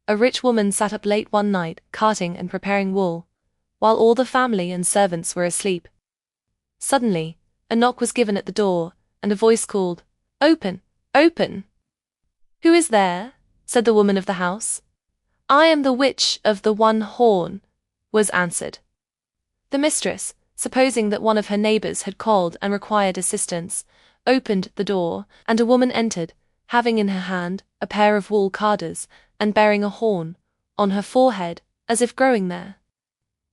A rich woman sat up late one night, carting and preparing wool, while all the family and servants were asleep. Suddenly, a knock was given at the door, and a voice called, "Open, open!" "Who is there?" said the woman of the house. "I am the witch of the one horn," was answered. The mistress, supposing that one of her neighbors had called and required assistance, opened the door, and a woman entered, having in her hand a pair of wool carders, and bearing a horn on her forehead, as if growing there.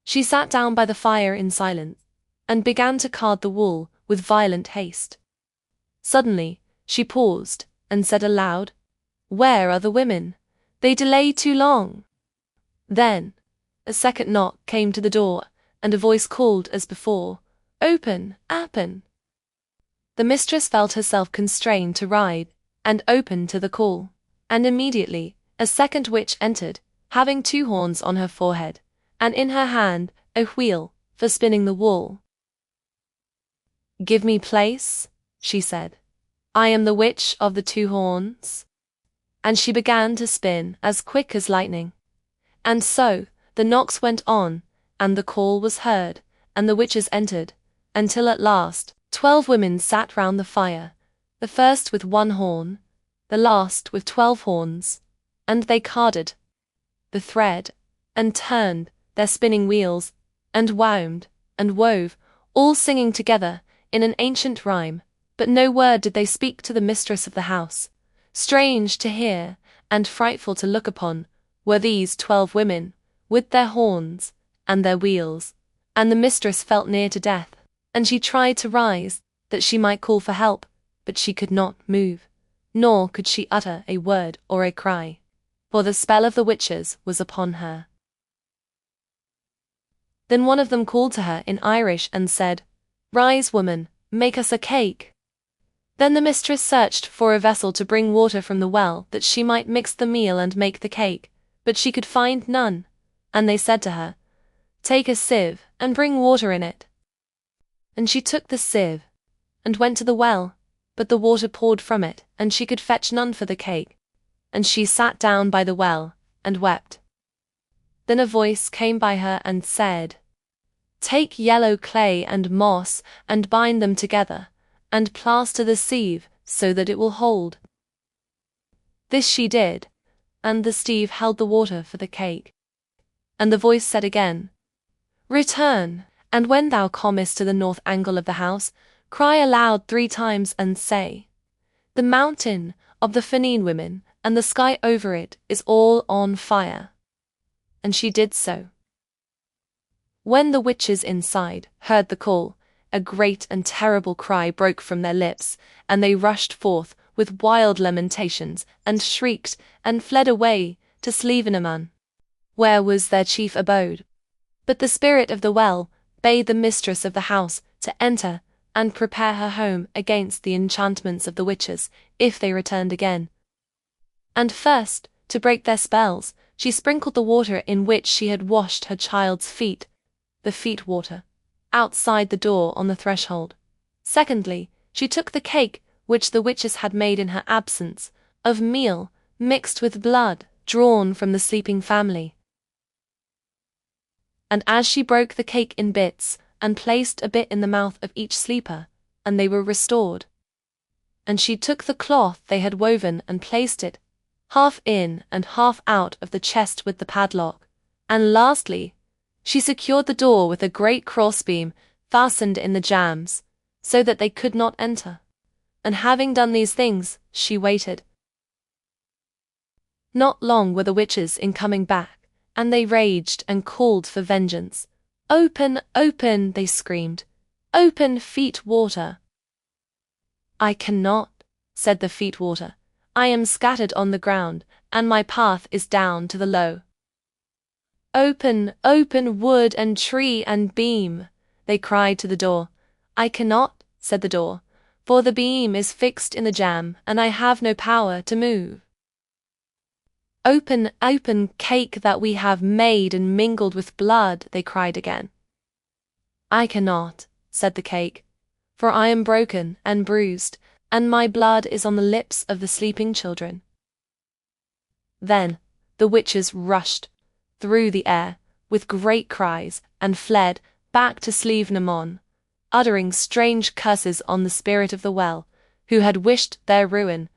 She sat down by the fire in silence, and began to card the wool with violent haste. Suddenly, she paused, and said aloud, "Where are the women? They delay too long." Then, a second knock came to the door, and a voice called as before, "Open, open!" The mistress felt herself constrained to rise and open to the call, and immediately a second witch entered, having 2 horns on her forehead, and in her hand a wheel for spinning the wool. "Give me place," she said. "I am the witch of the 2 horns." And she began to spin as quick as lightning. And so the knocks went on, and the call was heard, and the witches entered, until at last 12 women sat round the fire, the first with 1 horn, the last with 12 horns, and they carded the thread, and turned their spinning wheels, and wound and wove, all singing together in an ancient rhyme, but no word did they speak to the mistress of the house. Strange to hear, and frightful to look upon, were these 12 women, with their horns and their wheels, and the mistress felt near to death, and she tried to rise, that she might call for help, but she could not move, nor could she utter a word or a cry, for the spell of the witches was upon her. Then one of them called to her in Irish and said, "Rise, woman, make us a cake." Then the mistress searched for a vessel to bring water from the well, that she might mix the meal and make the cake, but she could find none, and they said to her, "Take a sieve, and bring water in it." And she took the sieve, and went to the well, but the water poured from it, and she could fetch none for the cake, and she sat down by the well, and wept. Then a voice came by her and said, "Take yellow clay and moss, and bind them together, and plaster the sieve so that it will hold." This she did, and the sieve held the water for the cake. And the voice said again, "Return, and when thou comest to the north angle of the house, cry aloud 3 times and say, 'The mountain of the Feneen women and the sky over it is all on fire.'" And she did so. When the witches inside heard the call, a great and terrible cry broke from their lips, and they rushed forth with wild lamentations, and shrieked, and fled away to Slievenaman, where was their chief abode. But the spirit of the well bade the mistress of the house to enter and prepare her home against the enchantments of the witches, if they returned again. And first, to break their spells, she sprinkled the water in which she had washed her child's feet, the feet water, outside the door on the threshold. Secondly, she took the cake which the witches had made in her absence, of meal mixed with blood drawn from the sleeping family. And as she broke the cake in bits, and placed a bit in the mouth of each sleeper, and they were restored. And she took the cloth they had woven and placed it, half in and half out of the chest with the padlock, and lastly, she secured the door with a great crossbeam fastened in the jambs, so that they could not enter. And having done these things, she waited. Not long were the witches in coming back, and they raged and called for vengeance. "Open, open," they screamed. "Open, feet water." "I cannot," said the feet water. "I am scattered on the ground, and my path is down to the low." "Open, open, wood and tree and beam," they cried to the door. "I cannot," said the door, "for the beam is fixed in the jamb, and I have no power to move." "Open, open, cake that we have made and mingled with blood," they cried again. "I cannot," said the cake, "for I am broken and bruised, and my blood is on the lips of the sleeping children." Then the witches rushed through the air with great cries and fled back to Slievenamon, uttering strange curses on the spirit of the well, who had wished their ruin.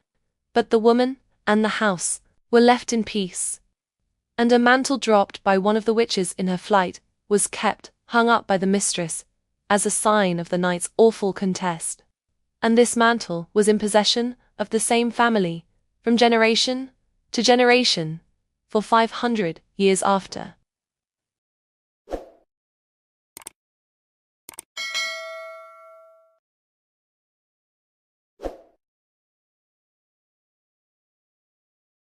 But the woman and the house were left in peace, and a mantle dropped by one of the witches in her flight was kept hung up by the mistress as a sign of the night's awful contest. And this mantle was in possession of the same family from generation to generation for 500 years after.